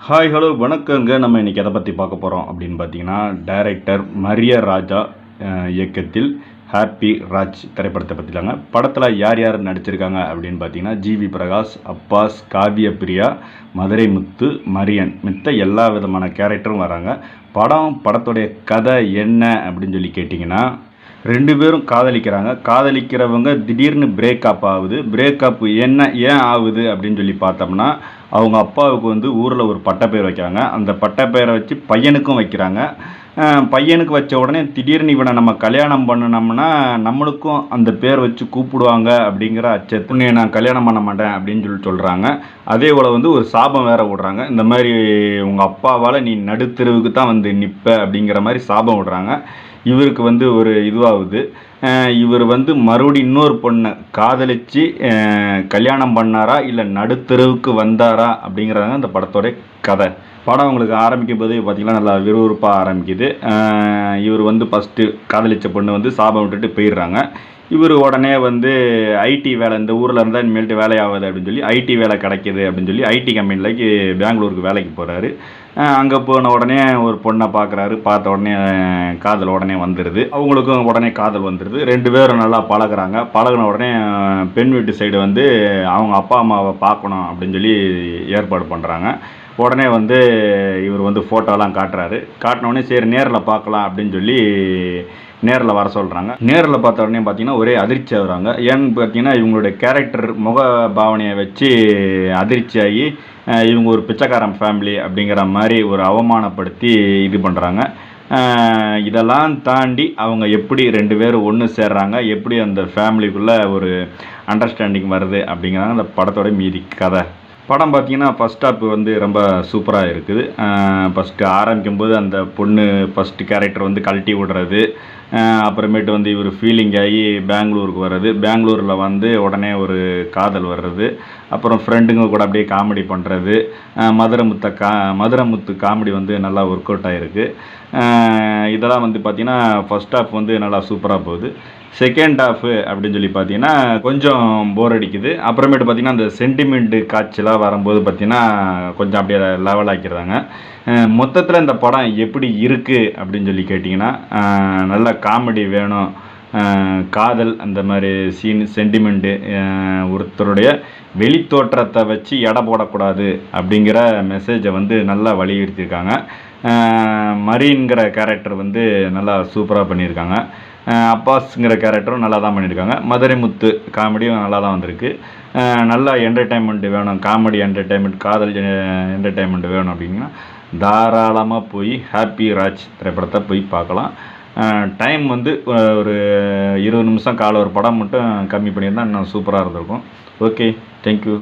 Hi hello வணக்கங்க. நம்ம இன்றைக்கி எதை பற்றி பார்க்க போகிறோம் அப்படின்னு பார்த்தீங்கன்னா, டைரக்டர் மரிய ராஜா இயக்கத்தில் ஹாப்பி ராஜ் திரைப்படத்தை பற்றி தாங்க. படத்தில் யார் யார் நடிச்சிருக்காங்க அப்படின்னு பார்த்தீங்கன்னா, ஜிவி பிரகாஷ், அப்பாஸ், காவிய பிரியா, மதுரை முத்து, மரியன் மித்த எல்லா விதமான கேரக்டரும் வராங்க. படத்துடைய கதை என்ன அப்படின்னு சொல்லி கேட்டிங்கன்னா, 2 பேரும் காதலிக்கிறாங்க. காதலிக்கிறவங்க திடீர்னு பிரேக்கப் ஆகுது. பிரேக்கப் ஏன் ஆகுது அப்படின்னு சொல்லி பார்த்தோம்னா, அவங்க அப்பாவுக்கு வந்து ஊரில் ஒரு பட்டப்பேர் வைக்கிறாங்க. அந்த பட்டப்பேரை வச்சு பையனுக்கும் வைக்கிறாங்க. பையனுக்கு வச்ச உடனே திடீர்னு இவனை நம்ம கல்யாணம் பண்ணினோம்னா நம்மளுக்கும் அந்த பேர் வச்சு கூப்பிடுவாங்க அப்படிங்கிற அச்சத்தை நான் கல்யாணம் பண்ண மாட்டேன் அப்படின்னு சொல்கிறாங்க. அதே போல் வந்து ஒரு சாபம் வேற விடுறாங்க. இந்த மாதிரி உங்கள் அப்பாவால் நீ நடுத்தெருவுக்கு தான் வந்து நிற்ப அப்படிங்கிற மாதிரி சாபம் விடுறாங்க. இவருக்கு வந்து ஒரு இதுவாகுது. இவர் வந்து மறுபடியும் இன்னொரு பொண்ணை காதலித்து கல்யாணம் பண்ணாரா இல்லை நடுத்தெருவுக்கு வந்தாரா அப்படிங்கிறதாங்க இந்த படத்தோடைய கதை. படம் உங்களுக்கு ஆரம்பிக்கும் போது பார்த்திங்கன்னா நல்லா விறுவிறுப்பாக ஆரம்பிக்குது. இவர் வந்து ஃபஸ்ட்டு காதலித்த பொண்ணு வந்து சாபம் விட்டுட்டு போயிடுறாங்க. இவர் உடனே வந்து ஐடி வேலை, இந்த ஊரில் இருந்தால் இனிமேல்ட்டு வேலையாகாது அப்படின்னு சொல்லி ஐடி வேலை கிடைக்கிது அப்படின்னு சொல்லி ஐடி கம்பெனிலைக்கு பெங்களூருக்கு வேலைக்கு போகிறாரு. அங்கே போன உடனே ஒரு பொண்ணை பார்க்குறாரு. பார்த்த உடனே காதல் உடனே வந்துடுது. அவங்களுக்கும் உடனே காதல் வந்துடுது. 2 பேரும் நல்லா பழகுறாங்க. பழகின உடனே பெண் வீட்டு சைடு வந்து அவங்க அப்பா அம்மாவை பார்க்கணும் அப்படின்னு சொல்லி ஏற்பாடு பண்ணுறாங்க. உடனே வந்து இவர் வந்து ஃபோட்டோலாம் காட்டுறாரு. காட்டினோடனே சரி நேரில் பார்க்கலாம் அப்படின்னு சொல்லி நேரில் வர சொல்கிறாங்க. நேரில் பார்த்த உடனே பார்த்தீங்கன்னா ஒரே அதிர்ச்சி ஆகுறாங்க. ஏன்னு பார்த்தீங்கன்னா இவங்களுடைய கேரக்டர் முக பாவனையை வச்சு அதிர்ச்சி ஆகி இவங்க ஒரு பிச்சைக்காரன் ஃபேமிலி அப்படிங்கிற மாதிரி ஒரு அவமானப்படுத்தி இது பண்ணுறாங்க. இதெல்லாம் தாண்டி அவங்க எப்படி 2 பேரும் ஒன்று சேர்றாங்க, எப்படி அந்த ஃபேமிலிக்குள்ளே ஒரு அண்டர்ஸ்டாண்டிங் வருது அப்படிங்கிறாங்க அந்த படத்தோட மீதி கதை. படம் பார்த்தீங்கன்னா ஃபஸ்ட் ஹாப் வந்து ரொம்ப சூப்பராக இருக்குது. ஃபஸ்ட்டு ஆரம்பிக்கும்போது அந்த பொண்ணு ஃபஸ்ட்டு கேரக்டர் வந்து கழட்டி விடுறது, அப்புறமேட்டு வந்து இவர் ஃபீலிங் ஆகி பெங்களூருக்கு வர்றது, பெங்களூரில் வந்து உடனே ஒரு காதல் வர்றது, அப்புறம் ஃப்ரெண்டுங்க கூட அப்படியே காமெடி பண்ணுறது, மதுரை முத்து காமெடி வந்து நல்லா ஒர்க் அவுட் ஆகிருக்கு. இதெல்லாம் வந்து பார்த்திங்கன்னா ஃபஸ்ட் ஹாப் வந்து நல்லா சூப்பராக போகுது. செகண்ட் ஹாஃபு அப்படின்னு சொல்லி பார்த்தீங்கன்னா கொஞ்சம் போர் அடிக்குது. அப்புறமேட்டு பார்த்திங்கன்னா அந்த சென்டிமெண்ட்டு காட்சிலாம் வரும்போது பார்த்திங்கன்னா கொஞ்சம் அப்படியே லெவல் ஆக்கிடுறாங்க. மொத்தத்தில் இந்த படம் எப்படி இருக்குது அப்படின்னு சொல்லி கேட்டிங்கன்னா, நல்ல காமெடி வேணும், காதல் அந்த மாதிரி சீன், சென்டிமெண்ட்டு, ஒருத்தருடைய வெளித்தோற்றத்தை வச்சு எடை போடக்கூடாது அப்படிங்கிற மெசேஜை வந்து நல்லா வலியுறுத்தியிருக்காங்க. மரின்கிற கேரக்டர் வந்து நல்லா சூப்பராக பண்ணியிருக்காங்க. அப்பாஸ்ங்கிற கேரக்டரும் நல்லா தான் பண்ணியிருக்காங்க. மதுரை முத்து காமெடியும் நல்லா தான் வந்திருக்கு. நல்லா என்டர்டெயின்மெண்ட் வேணும், காமெடி என்டர்டெயின்மெண்ட், காதல் என்டர்டெயின்மெண்ட் வேணும் அப்படின்னா தாராளமாக போய் ஹாப்பி ராஜ் திரைப்படத்தை போய் பார்க்கலாம். டைம் வந்து ஒரு 20 நிமிஷம் கால ஒரு படம் மட்டும் கம்மி பண்ணியிருந்தால் இன்னும் சூப்பராக இருந்திருக்கும். Okay, thank you.